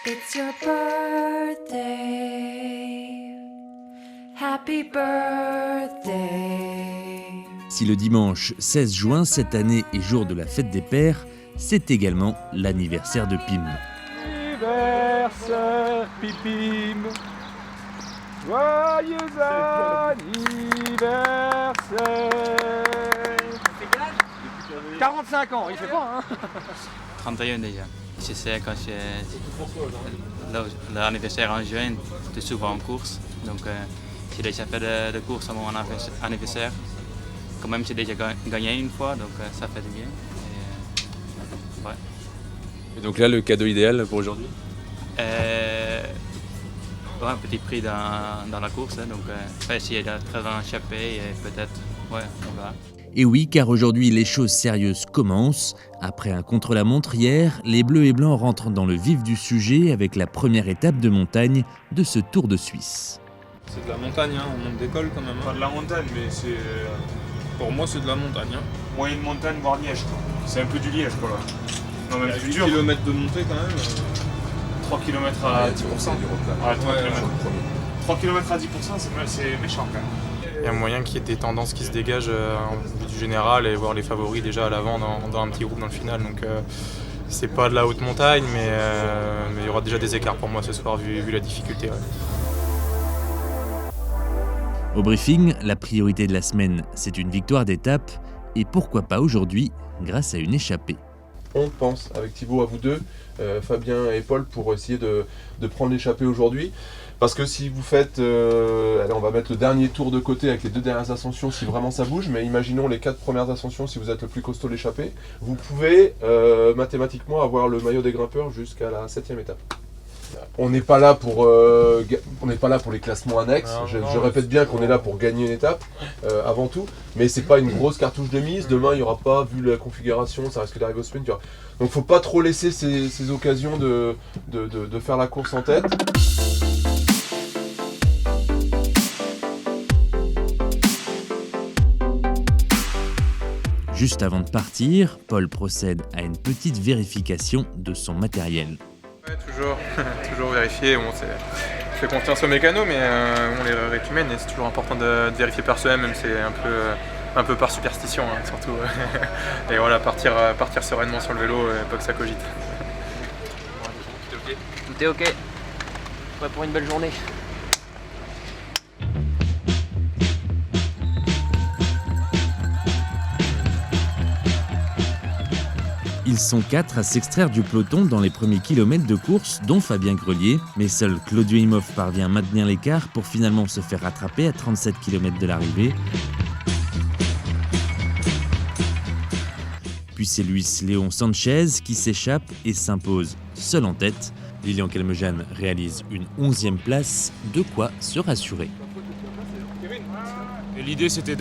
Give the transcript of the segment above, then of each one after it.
It's your birthday. Happy birthday. Si le dimanche 16 juin cette année est jour de la fête des pères, c'est également l'anniversaire de Pim. Anniversaire Pipim, joyeux anniversaire. 45 ans, il fait pas, hein. 31 déjà. Je sais quand l'anniversaire en juin, j'étais souvent en course. Donc j'ai déjà fait de courses à mon anniversaire. Quand même j'ai déjà gagné une fois, donc ça fait du bien. Et, ouais. Et donc là, le cadeau idéal pour aujourd'hui? Ouais, un petit prix dans la course, hein, donc on va essayer d'être en échappée et peut-être, ouais, on va. Et oui, car aujourd'hui, les choses sérieuses commencent. Après un contre-la-montre hier, les Bleus et Blancs rentrent dans le vif du sujet avec la première étape de montagne de ce Tour de Suisse. C'est de la montagne, hein. On monte d'école quand même. Hein. Pas de la montagne, mais c'est... Pour moi, c'est de la montagne. Hein. Moyenne montagne, voire Liège, quoi. C'est un peu du Liège, quoi, là. Non, mais 8 km de montée, quand même. 3 km à 10%. Ouais, 3 km à 10%, c'est méchant, quand même. Il y a moyen qu'il y ait des tendances qui se dégagent en vue du général et voir les favoris déjà à l'avant dans un petit groupe dans le final. Donc c'est pas de la haute montagne, mais il y aura déjà des écarts pour moi ce soir vu la difficulté. Ouais. Au briefing, la priorité de la semaine, c'est une victoire d'étape. Et pourquoi pas aujourd'hui, grâce à une échappée. On pense avec Thibaut à vous deux, Fabien et Paul, pour essayer de prendre l'échappée aujourd'hui. Parce que si vous faites, allez, on va mettre le dernier tour de côté avec les 2 dernières ascensions si vraiment ça bouge, mais imaginons les 4 premières ascensions si vous êtes le plus costaud de l'échappée, vous pouvez mathématiquement avoir le maillot des grimpeurs jusqu'à la 7e étape. On n'est pas là pour les classements annexes. Je répète bien qu'on est là pour gagner une étape avant tout, mais c'est pas une grosse cartouche de mise. Demain il n'y aura pas, vu la configuration, ça risque d'arriver au sprint. Donc faut pas trop laisser ces occasions de faire la course en tête. Juste avant de partir, Paul procède à une petite vérification de son matériel. Ouais, toujours vérifier. Bon, je fais confiance aux mécanos, mais on les règles humaines et c'est toujours important de vérifier par soi-même, même si c'est un peu par superstition, hein, surtout. Et voilà, partir sereinement sur le vélo, pas que ça cogite. Tout est ok. Prêt pour une belle journée. Ils sont 4 à s'extraire du peloton dans les premiers kilomètres de course, dont Fabien Grelier. Mais seul Claudio Imhoff parvient à maintenir l'écart pour finalement se faire rattraper à 37 km de l'arrivée. Puis c'est Luis Léon Sanchez qui s'échappe et s'impose seul en tête. Lilian Kelmejan réalise une 11e place, de quoi se rassurer. Et l'idée c'était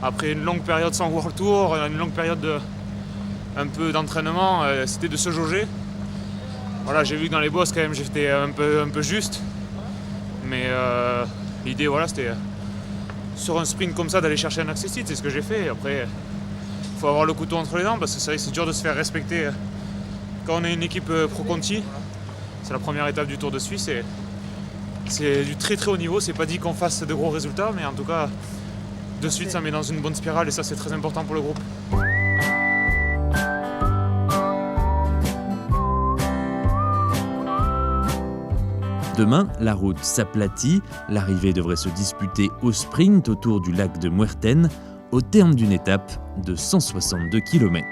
après une longue période sans World Tour, une longue période un peu d'entraînement, c'était de se jauger. Voilà, j'ai vu que dans les bosses quand même j'étais un peu juste. Mais l'idée voilà, c'était sur un sprint comme ça d'aller chercher un accessite, c'est ce que j'ai fait. Après, il faut avoir le couteau entre les dents parce que c'est vrai que c'est dur de se faire respecter quand on est une équipe Pro Conti. C'est la première étape du Tour de Suisse et c'est du très haut niveau. C'est pas dit qu'on fasse de gros résultats, mais en tout cas, de suite ça met dans une bonne spirale et ça c'est très important pour le groupe. Demain, la route s'aplatit. L'arrivée devrait se disputer au sprint autour du lac de Muerten, au terme d'une étape de 162 km.